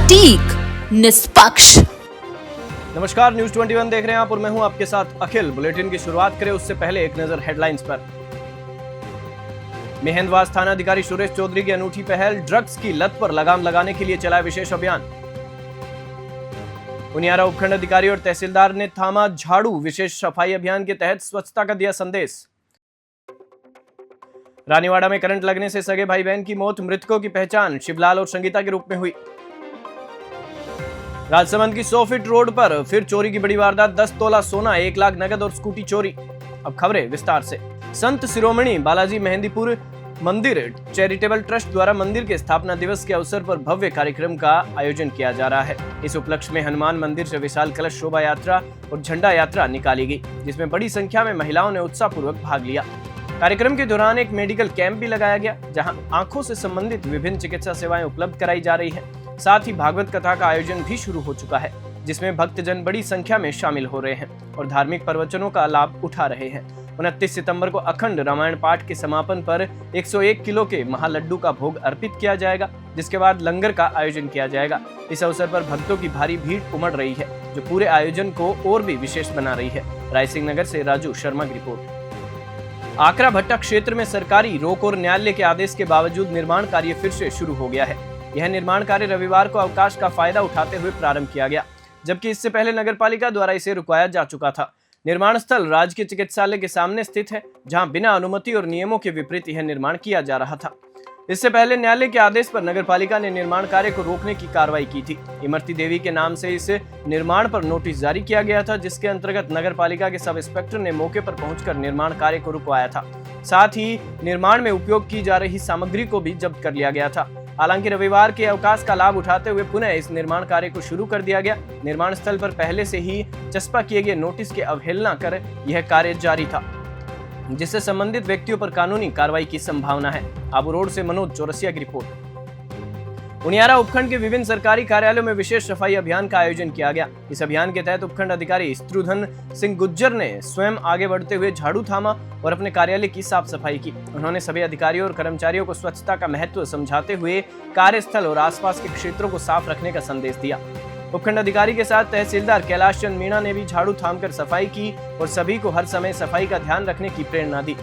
सटीक, निष्पक्ष। नमस्कार, न्यूज 21 देख रहे हैं आप और मैं हूं आपके साथ अखिल। बुलेटिन की शुरुआत करें उससे पहले एक नजर हेडलाइंस पर। मेहंदवास थाना अधिकारी सुरेश चौधरी की अनूठी पहल, ड्रग्स की लत पर लगाम लगाने के लिए चलाया विशेष अभियान। उनियारा उपखंड अधिकारी और तहसीलदार ने थामा झाड़ू, विशेष सफाई अभियान के तहत स्वच्छता का दिया संदेश। रानीवाड़ा में करंट लगने से सगे भाई बहन की मौत, मृतकों की पहचान शिवलाल और संगीता के रूप में हुई। राजसमंद की 100 फीट रोड पर फिर चोरी की बड़ी वारदात, 10 तोला सोना, 1 लाख नगद और स्कूटी चोरी। अब खबरें विस्तार से। संत शिरोमणि बालाजी मेहंदीपुर मंदिर चैरिटेबल ट्रस्ट द्वारा मंदिर के स्थापना दिवस के अवसर पर भव्य कार्यक्रम का आयोजन किया जा रहा है। इस उपलक्ष्य में हनुमान मंदिर से विशाल कलश शोभा यात्रा और झंडा यात्रा निकाली गई, जिसमें बड़ी संख्या में महिलाओं ने उत्साहपूर्वक भाग लिया। कार्यक्रम के दौरान एक मेडिकल कैंप भी लगाया गया, जहां आंखों से संबंधित विभिन्न चिकित्सा सेवाएं उपलब्ध कराई जा रही हैं। साथ ही भागवत कथा का आयोजन भी शुरू हो चुका है, जिसमें भक्तजन बड़ी संख्या में शामिल हो रहे हैं और धार्मिक प्रवचनों का लाभ उठा रहे हैं। 29 सितंबर को अखंड रामायण पाठ के समापन पर 101 किलो के महालड्डू का भोग अर्पित किया जाएगा, जिसके बाद लंगर का आयोजन किया जाएगा। इस अवसर पर भक्तों की भारी भीड़ उमड़ रही है, जो पूरे आयोजन को और भी विशेष बना रही है। रायसिंह नगर से राजू शर्मा की रिपोर्ट। आकरा भट्टा क्षेत्र में सरकारी रोक और न्यायालय के आदेश के बावजूद निर्माण कार्य फिर से शुरू हो गया है। यह निर्माण कार्य रविवार को अवकाश का फायदा उठाते हुए प्रारंभ किया गया, जबकि इससे पहले नगरपालिका द्वारा इसे रुकवाया जा चुका था। निर्माण स्थल राजकीय चिकित्सालय के सामने स्थित है, जहां बिना अनुमति और नियमों के विपरीत यह निर्माण किया जा रहा था। इससे पहले न्यायालय के आदेश पर नगरपालिका ने निर्माण कार्य को रोकने की कार्रवाई की थी। इमरती देवी के नाम से इस निर्माण पर नोटिस जारी किया गया था, जिसके अंतर्गत नगरपालिका के सब इंस्पेक्टर ने मौके पर पहुंचकर निर्माण कार्य को रुकवाया था। साथ ही निर्माण में उपयोग की जा रही सामग्री को भी जब्त कर लिया गया था। हालांकि रविवार के अवकाश का लाभ उठाते हुए पुनः इस निर्माण कार्य को शुरू कर दिया गया। निर्माण स्थल पर पहले से ही चस्पा किए गए नोटिस की अवहेलना कर यह कार्य जारी था, जिससे संबंधित व्यक्तियों पर कानूनी कार्रवाई की संभावना है। आबू रोड से मनोज चौरसिया की रिपोर्ट। उनियारा उपखंड के विभिन्न सरकारी कार्यालयों में विशेष सफाई अभियान का आयोजन किया गया। इस अभियान के तहत उपखंड अधिकारी स्त्रुधन सिंह गुज्जर ने स्वयं आगे बढ़ते हुए झाड़ू थामा और अपने कार्यालय की साफ सफाई की। उन्होंने सभी अधिकारियों और कर्मचारियों को स्वच्छता का महत्व समझाते हुए कार्यस्थल और आसपास के क्षेत्रों को साफ रखने का संदेश दिया। उपखंड अधिकारी के साथ तहसीलदार कैलाश चंद मीणा ने भी झाड़ू थामकर सफाई की और सभी को हर समय सफाई का ध्यान रखने की प्रेरणा दी।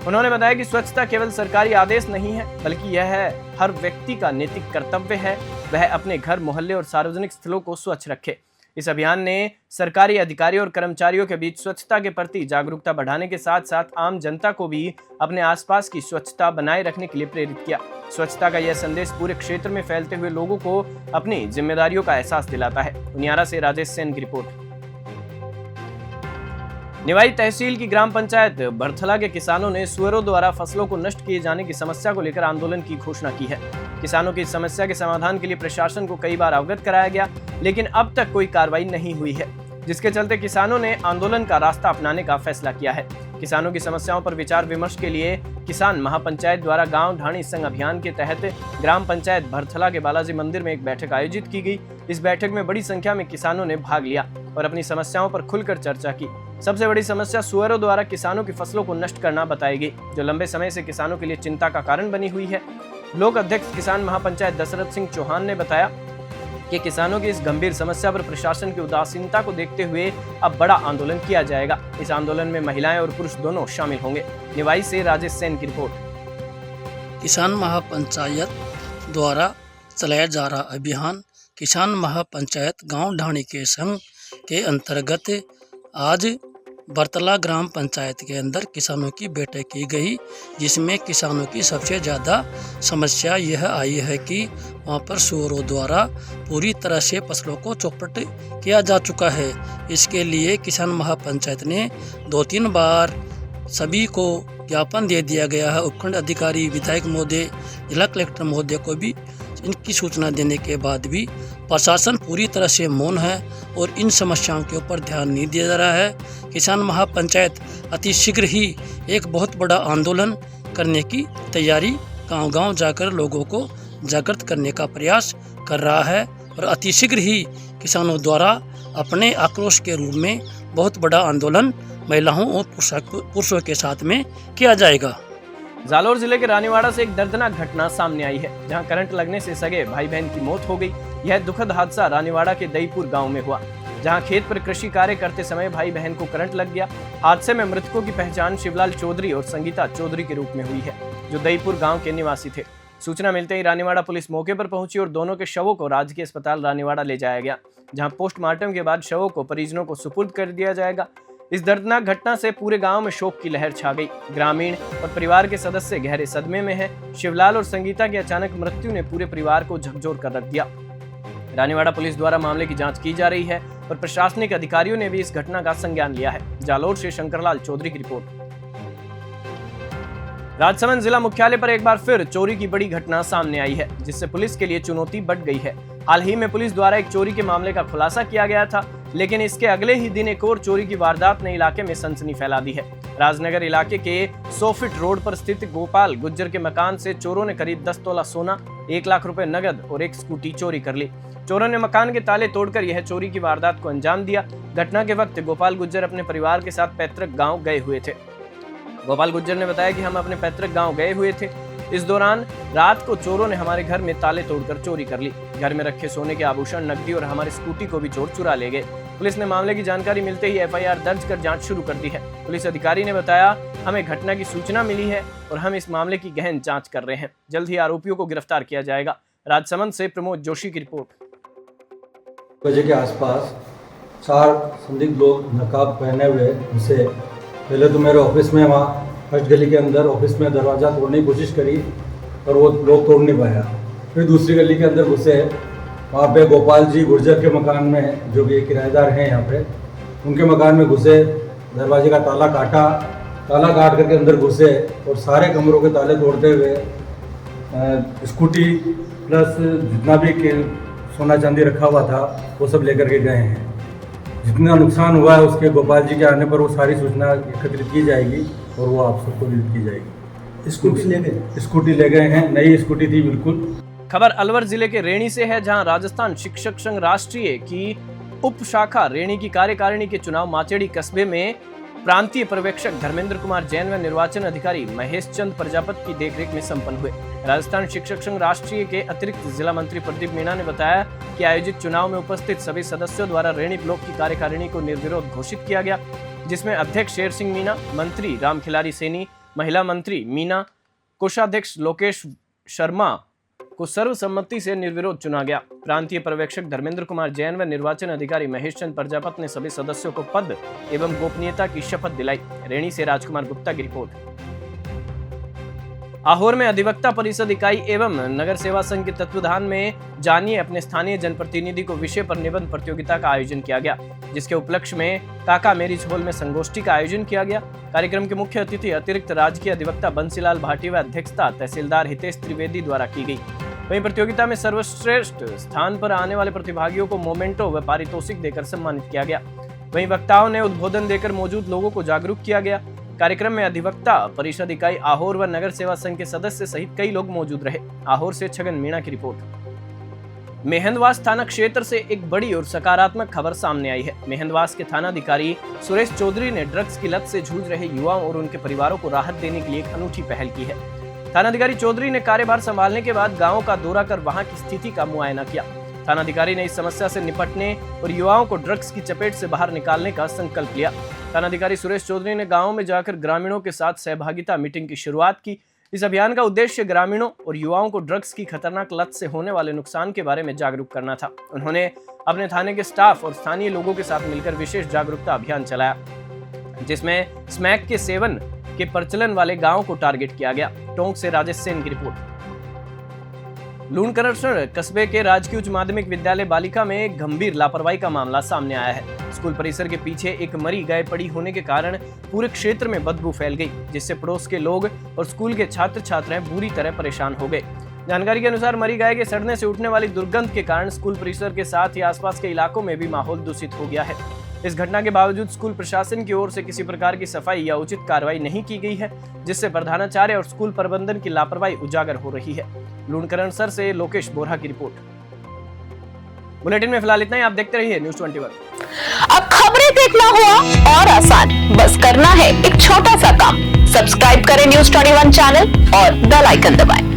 उन्होंने बताया कि स्वच्छता केवल सरकारी आदेश नहीं है, बल्कि यह है हर व्यक्ति का नैतिक कर्तव्य है, वह अपने घर, मोहल्ले और सार्वजनिक स्थलों को स्वच्छ रखे। इस अभियान ने सरकारी अधिकारियों और कर्मचारियों के बीच स्वच्छता के प्रति जागरूकता बढ़ाने के साथ साथ आम जनता को भी अपने आसपास की स्वच्छता बनाए रखने के लिए प्रेरित किया। स्वच्छता का यह संदेश पूरे क्षेत्र में फैलते हुए लोगों को अपनी जिम्मेदारियों का एहसास दिलाता है। उनियारा से राजेश सेन की रिपोर्ट। निवाई तहसील की ग्राम पंचायत बरथला के किसानों ने सुअरों द्वारा फसलों को नष्ट किए जाने की समस्या को लेकर आंदोलन की घोषणा की है। किसानों की इस समस्या के समाधान के लिए प्रशासन को कई बार अवगत कराया गया, लेकिन अब तक कोई कार्रवाई नहीं हुई है, जिसके चलते किसानों ने आंदोलन का रास्ता अपनाने का फैसला किया है। किसानों की समस्याओं पर विचार विमर्श के लिए किसान महापंचायत द्वारा गांव ढाणी संघ अभियान के तहत ग्राम पंचायत भरथला के बालाजी मंदिर में एक बैठक आयोजित की गई। इस बैठक में बड़ी संख्या में किसानों ने भाग लिया और अपनी समस्याओं पर खुलकर चर्चा की। सबसे बड़ी समस्या सुअरों द्वारा किसानों की फसलों को नष्ट करना बताई गई, जो लंबे समय से किसानों के लिए चिंता का कारण बनी हुई है। लोक अध्यक्ष किसान महापंचायत दशरथ सिंह चौहान ने बताया कि किसानों की इस गंभीर समस्या पर प्रशासन की उदासीनता को देखते हुए अब बड़ा आंदोलन किया जाएगा। इस आंदोलन में महिलाएं और पुरुष दोनों शामिल होंगे। निवाई से राजेश सेन की रिपोर्ट। किसान महापंचायत द्वारा चलाया जा रहा अभियान किसान महापंचायत गांव ढाणी के संघ के अंतर्गत आज बरतला ग्राम पंचायत के अंदर किसानों की बैठक की गई, जिसमें किसानों की सबसे ज़्यादा समस्या यह आई है कि वहाँ पर सुअरों द्वारा पूरी तरह से फसलों को चौपट किया जा चुका है। इसके लिए किसान महापंचायत ने 2-3 बार सभी को ज्ञापन दे दिया गया है। उपखंड अधिकारी, विधायक महोदय, जिला कलेक्टर महोदय को भी इनकी सूचना देने के बाद भी प्रशासन पूरी तरह से मौन है और इन समस्याओं के ऊपर ध्यान नहीं दिया जा रहा है। किसान महापंचायत अति शीघ्र ही एक बहुत बड़ा आंदोलन करने की तैयारी गांव-गांव जाकर लोगों को जागृत करने का प्रयास कर रहा है और अति शीघ्र ही किसानों द्वारा अपने आक्रोश के रूप में बहुत बड़ा आंदोलन महिलाओं और पुरुषों के साथ में किया जाएगा। जालौर जिले के रानीवाड़ा से एक दर्दनाक घटना सामने आई है, जहां करंट लगने से सगे भाई बहन की मौत हो गई। यह दुखद हादसा रानीवाड़ा के दईपुर गांव में हुआ, जहां खेत पर कृषि कार्य करते समय भाई बहन को करंट लग गया। हादसे में मृतकों की पहचान शिवलाल चौधरी और संगीता चौधरी के रूप में हुई है, जो दईपुर गांव के निवासी थे। सूचना मिलते ही रानीवाड़ा पुलिस मौके पर पहुंची और दोनों के शवों को राजकीय अस्पताल रानीवाड़ा ले जाया गया, जहां पोस्टमार्टम के बाद शवों को परिजनों को सुपुर्द कर दिया जाएगा। इस दर्दनाक घटना से पूरे गांव में शोक की लहर छा गई। ग्रामीण और परिवार के सदस्य गहरे सदमे में हैं। शिवलाल और संगीता की अचानक मृत्यु ने पूरे परिवार को झकझोर कर रख दिया। रानीवाड़ा पुलिस द्वारा मामले की जांच की जा रही है और प्रशासनिक अधिकारियों ने भी इस घटना का संज्ञान लिया है। जालोर से शंकरलाल चौधरी की रिपोर्ट। राजसमंद जिला मुख्यालय पर एक बार फिर चोरी की बड़ी घटना सामने आई है, जिससे पुलिस के लिए चुनौती बढ़ गई है। हाल ही में पुलिस द्वारा एक चोरी के मामले का खुलासा किया गया था, लेकिन इसके अगले ही दिन एक और चोरी की वारदात ने इलाके में सनसनी फैला दी है। राजनगर इलाके के 100 फीट रोड पर स्थित गोपाल गुज्जर के मकान से चोरों ने करीब 10 तोला सोना, 1 लाख रुपए नगद और एक स्कूटी चोरी कर ली। चोरों ने मकान के ताले तोड़कर यह चोरी की वारदात को अंजाम दिया। घटना के वक्त गोपाल गुज्जर अपने परिवार के साथ पैतृक गांव गए हुए थे। गोपाल गुज्जर ने बताया कि हम अपने पैतृक गांव गए हुए थे। इस दौरान रात को चोरों ने हमारे घर में ताले तोड़कर चोरी कर ली। घर में रखे सोने के आभूषण, नकदी और हमारी स्कूटी को भी चोर चुरा ले गए। पुलिस ने मामले की जानकारी मिलते ही FIR दर्ज कर जांच शुरू कर दी है। पुलिस अधिकारी ने बताया, हमें घटना की सूचना मिली है और हम इस मामले की गहन जांच कर रहे हैं। जल्द ही आरोपियों को गिरफ्तार किया जाएगा। राजसमंद से प्रमोद जोशी की रिपोर्ट। बजे के आसपास 4 संदिग्ध लोग नकाब पहने हुए घुसे। पहले तो मेरे ऑफिस में वहाँ फर्स्ट गली के अंदर ऑफिस में दरवाज़ा तोड़ने की कोशिश करी, पर वो लोग तोड़ नहीं पाया। फिर दूसरी गली के अंदर घुसे। वहाँ पे गोपाल जी गुर्जर के मकान में, जो कि किराएदार हैं यहाँ पे, उनके मकान में घुसे। दरवाजे का ताला काटा, ताला काट करके अंदर घुसे और सारे कमरों के ताले तोड़ते हुए स्कूटी प्लस जितना भी सोना चांदी रखा हुआ था वो सब लेकर के गए हैं। जितना नुकसान हुआ है उसके गोपाल जी के आने पर वो सारी सूचना एकत्रित की जाएगी और वो आप सबको विदित की जाएगी। स्कूटी ले गए हैं, नई स्कूटी थी बिल्कुल। खबर अलवर जिले के रेणी से है, जहां राजस्थान शिक्षक संघ राष्ट्रीय की उप शाखा रेणी की कार्यकारिणी के चुनाव माचेड़ी कस्बे में प्रांतीय पर्यवेक्षक धर्मेंद्र कुमार जैन व निर्वाचन अधिकारी महेश चंद प्रजापति की देखरेख में संपन्न हुए। राजस्थान शिक्षक संघ राष्ट्रीय के अतिरिक्त जिला मंत्री प्रदीप मीणा ने बताया कि आयोजित चुनाव में उपस्थित सभी सदस्यों द्वारा रेणी ब्लॉक की कार्यकारिणी को निर्विरोध घोषित किया गया, जिसमें अध्यक्ष शेर सिंह मीणा, मंत्री रामखिलारी सैनी, महिला मंत्री मीना, कोषाध्यक्ष लोकेश शर्मा को सर्वसम्मति से निर्विरोध चुना गया। प्रांतीय पर्यवेक्षक धर्मेंद्र कुमार जैन व निर्वाचन अधिकारी महेश चंद प्रजापति ने सभी सदस्यों को पद एवं गोपनीयता की शपथ दिलाई। रेणी से राजकुमार गुप्ता की रिपोर्ट। आहोर में अधिवक्ता परिषद इकाई एवं नगर सेवा संघ के तत्वाधान में जानिए अपने स्थानीय जनप्रतिनिधि को विषय पर निबंध प्रतियोगिता का आयोजन किया गया, जिसके उपलक्ष्य में काका मैरिज हॉल में संगोष्ठी का आयोजन किया गया। कार्यक्रम के मुख्य अतिथि अतिरिक्त राजकीय अधिवक्ता बंसीलाल भाटी व अध्यक्षता तहसीलदार हितेश त्रिवेदी द्वारा की गई। वहीं प्रतियोगिता में सर्वश्रेष्ठ स्थान पर आने वाले प्रतिभागियों को मोमेंटो व पारितोषिक देकर सम्मानित किया गया। वहीं वक्ताओं ने उद्बोधन देकर मौजूद लोगों को जागरूक किया गया। कार्यक्रम में अधिवक्ता परिषद इकाई आहोर व नगर सेवा संघ के सदस्य सहित कई लोग मौजूद रहे। आहोर से छगन मीणा की रिपोर्ट। मेहंदवास थाना क्षेत्र से एक बड़ी और सकारात्मक खबर सामने आई है। मेहंदवास के थानाधिकारी सुरेश चौधरी ने ड्रग्स की लत से जूझ रहे युवाओं और उनके परिवारों को राहत देने के लिए एक अनूठी पहल की है। थानाधिकारी चौधरी ने कार्यभार संभालने के बाद गाँव का दौरा कर वहां की स्थिति का मुआयना किया। थानाधिकारी ने इस समस्या से निपटने और युवाओं को ड्रग्स की चपेट से बाहर निकालने का संकल्प लिया। थानाधिकारी सुरेश चौधरी ने गांव में जाकर ग्रामीणों के साथ सहभागिता मीटिंग की शुरुआत की। इस अभियान का उद्देश्य ग्रामीणों और युवाओं को ड्रग्स की खतरनाक लत से होने वाले नुकसान के बारे में जागरूक करना था। उन्होंने अपने थाने के स्टाफ और स्थानीय लोगों के साथ मिलकर विशेष जागरूकता अभियान चलाया, जिसमें स्मैक के सेवन के प्रचलन वाले गाँव को टारगेट किया गया। टोंक से राजेश सेन की रिपोर्ट। लूणकरण कस्बे के राजकीय उच्च माध्यमिक विद्यालय बालिका में एक गंभीर लापरवाही का मामला सामने आया है। स्कूल परिसर के पीछे एक मरी गाय पड़ी होने के कारण पूरे क्षेत्र में बदबू फैल गई, जिससे पड़ोस के लोग और स्कूल के छात्र छात्राएं बुरी तरह परेशान हो गए। जानकारी के अनुसार मरी गाय के सड़ने से उठने वाली दुर्गंध के कारण स्कूल परिसर के साथ ही आसपास के इलाकों में भी माहौल दूषित हो गया है। इस घटना के बावजूद स्कूल प्रशासन की ओर से किसी प्रकार की सफाई या उचित कार्रवाई नहीं की गई है, जिससे प्रधानाचार्य और स्कूल प्रबंधन की लापरवाही उजागर हो रही है। लूणकरण सर से लोकेश बोरा की रिपोर्ट। बुलेटिन में फिलहाल इतना ही। आप देखते रहिए न्यूज़ 21। अब खबरें देखना हुआ और आसान, बस करना है एक छोटा सा काम। सब्सक्राइब करें न्यूज़ 21 चैनल और बेल आइकन दबाएं।